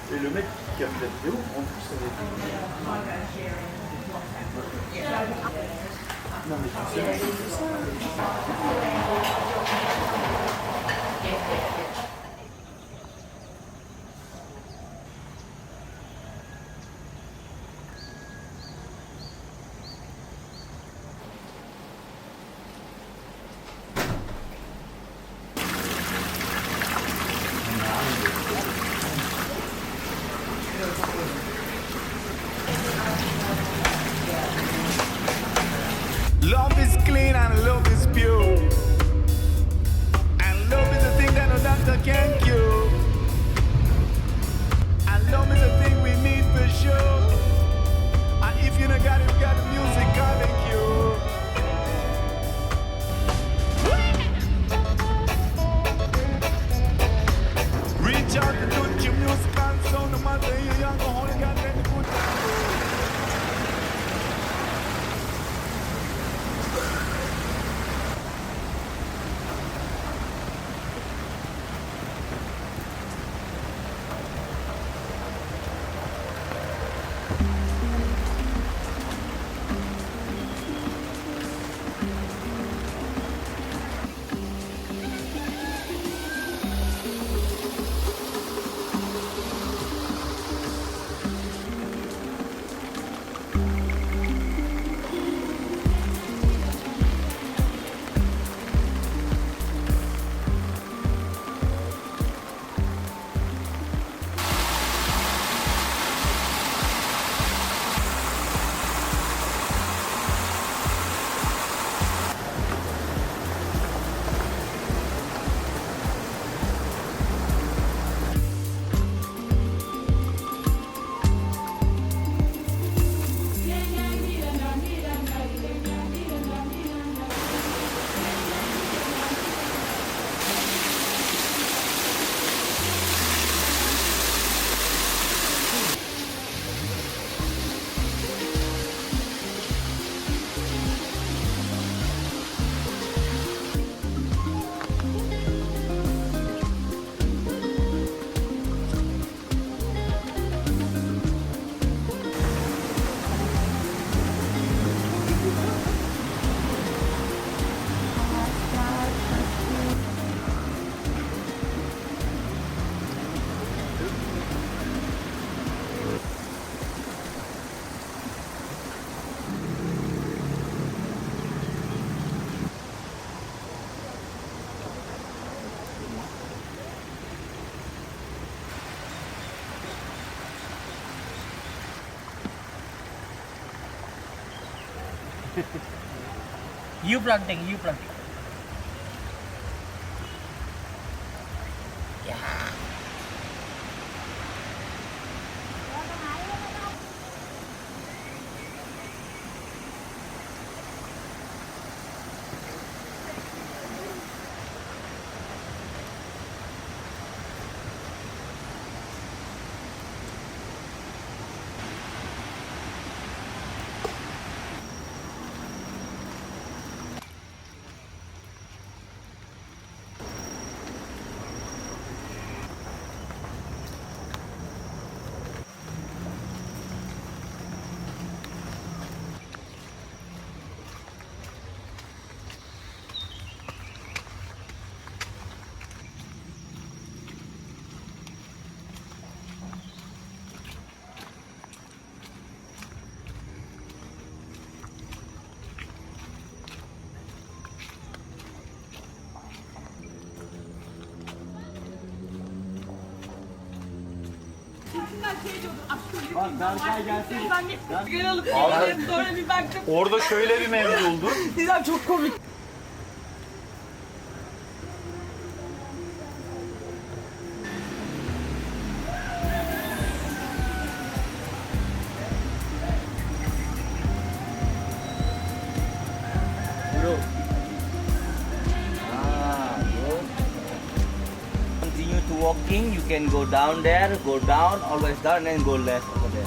Et le mec qui a fait la vidéo, en plus, ça avait été... Non, mais tu sais, Love is clean and love is pure. And love is a thing that no doctor can cure. And love is a thing we need for sure. And if you don't got it, we got the music calling you. Reach out to do your music and sound, no matter you're young or old, you got any good time. You planting. Bak Berkay gelsin. Gel alıp sonra bir baktım. Orada şöyle bir mevzu oldu. Nizam çok komik. Continue to walking, you can go down there, go down, always down, and go left over there.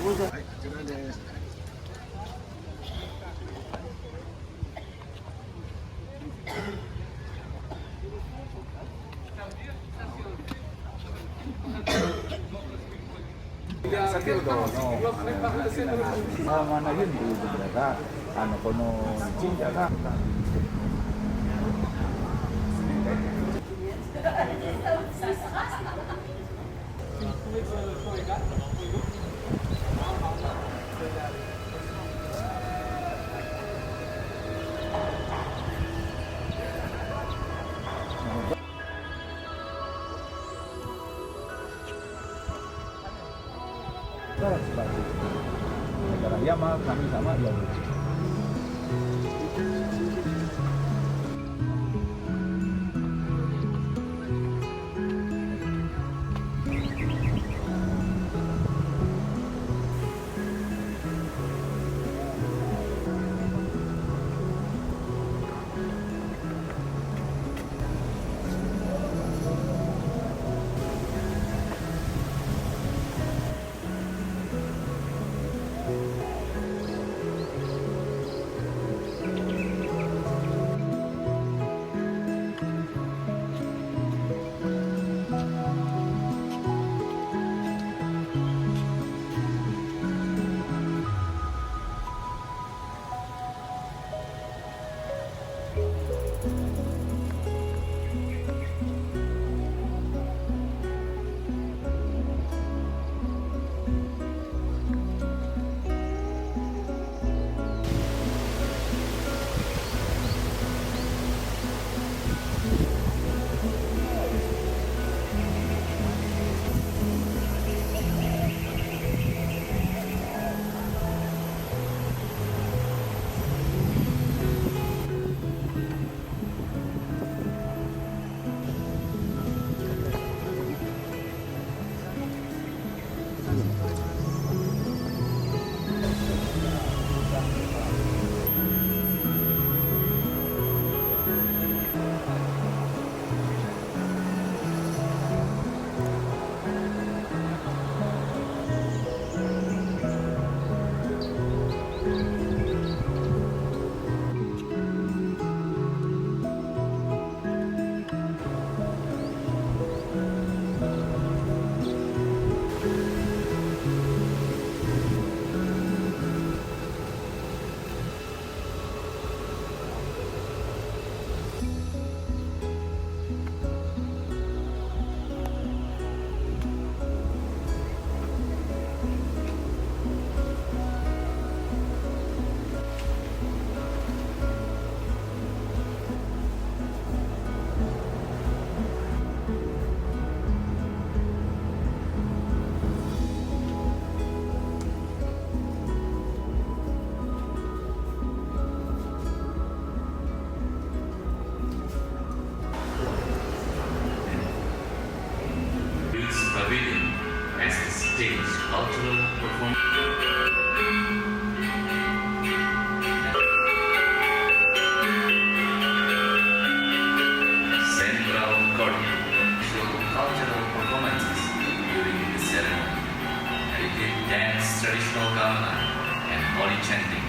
先ほどのマナユンというところがこの神社がから素晴らしい。だから山神様呼ぶ。Pavilion as a stage cultural performance. Central Court show cultural performances during the ceremony. Heritage dance, traditional gamelan, and holy chanting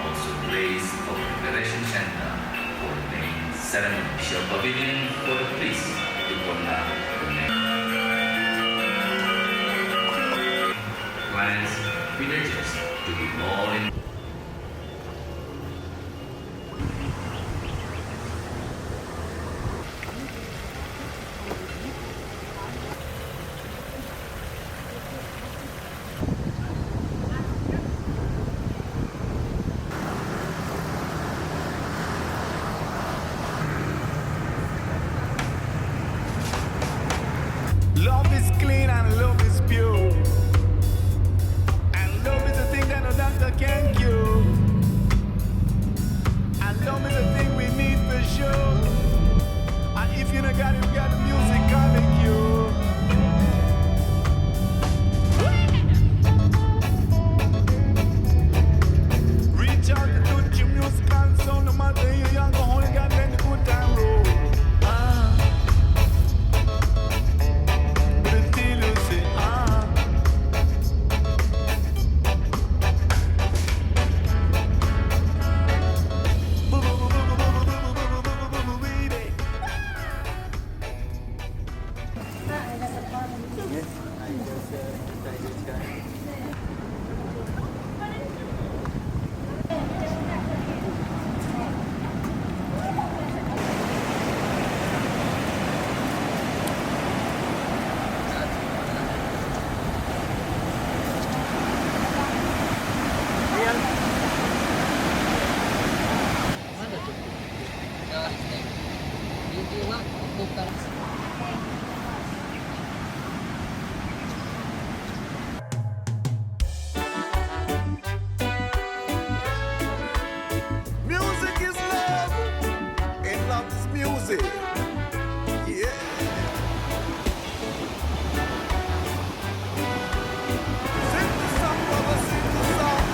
also plays for preparation center for the main ceremony. Show pavilion for the priest to conduct the main. Plans villagers to be more in Love is clean and love is pure. And love is a thing that no doctor can cure. And love is a thing we need for sure. And if you don't got it, you got the music calling you. Reach out to touch your musical sound, no matter you young or only got let the good time roll. But until you say 이유가 높더라. Music is love, and love is music. Yeah. Sing the song, brother, sing the song.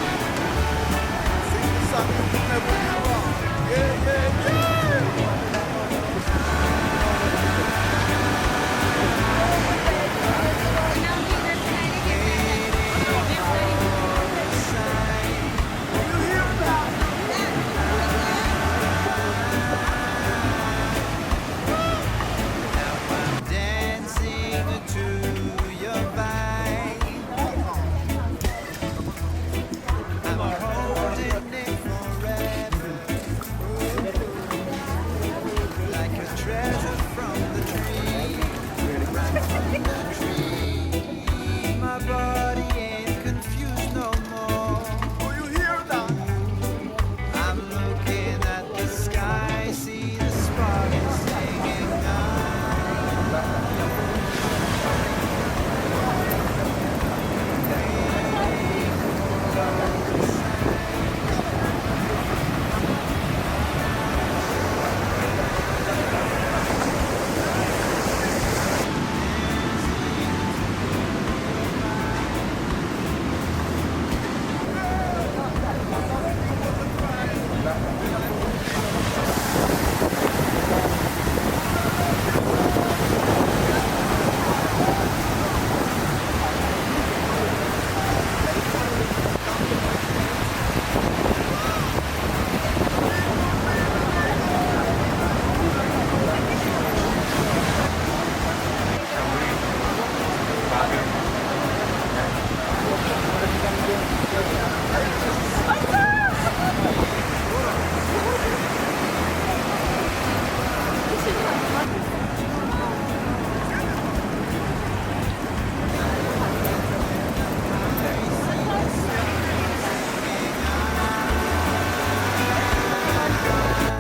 Sing the song, you never give up. Yeah, yeah, yeah. You hear that? Dancing to your vibe. I'm holding it forever. Like a treasure from the tree. Right from the tree. My body ain't confused no more. Do you hear that? I'm looking at the sky, see the spark is singing out.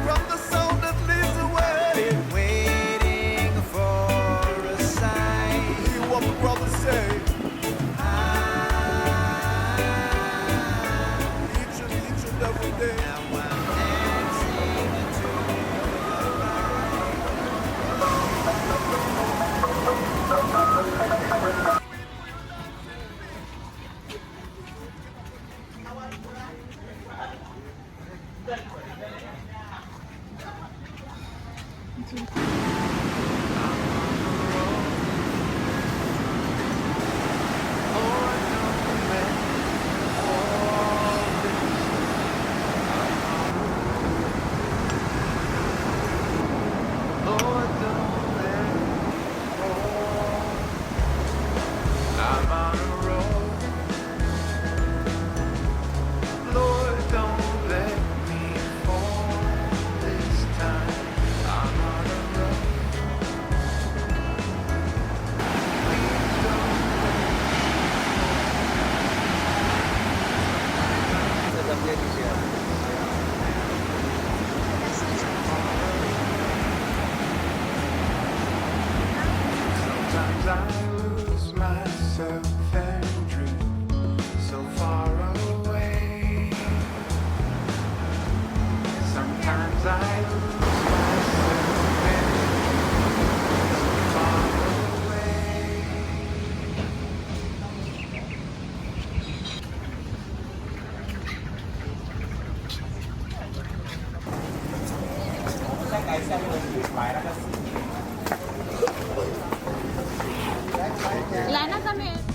From the sound that leads away. Waiting for a sign. Hear what my brother say. Each and every day. Now I'm dancing to your right. Lord, don't let me fall. I'm on a roll. Lord, don't let me fall this time. I'm on a roll. Please don't Sometimes I lose myself and drift so far away. Sometimes I lose myself and drift so far away. Wala na kami.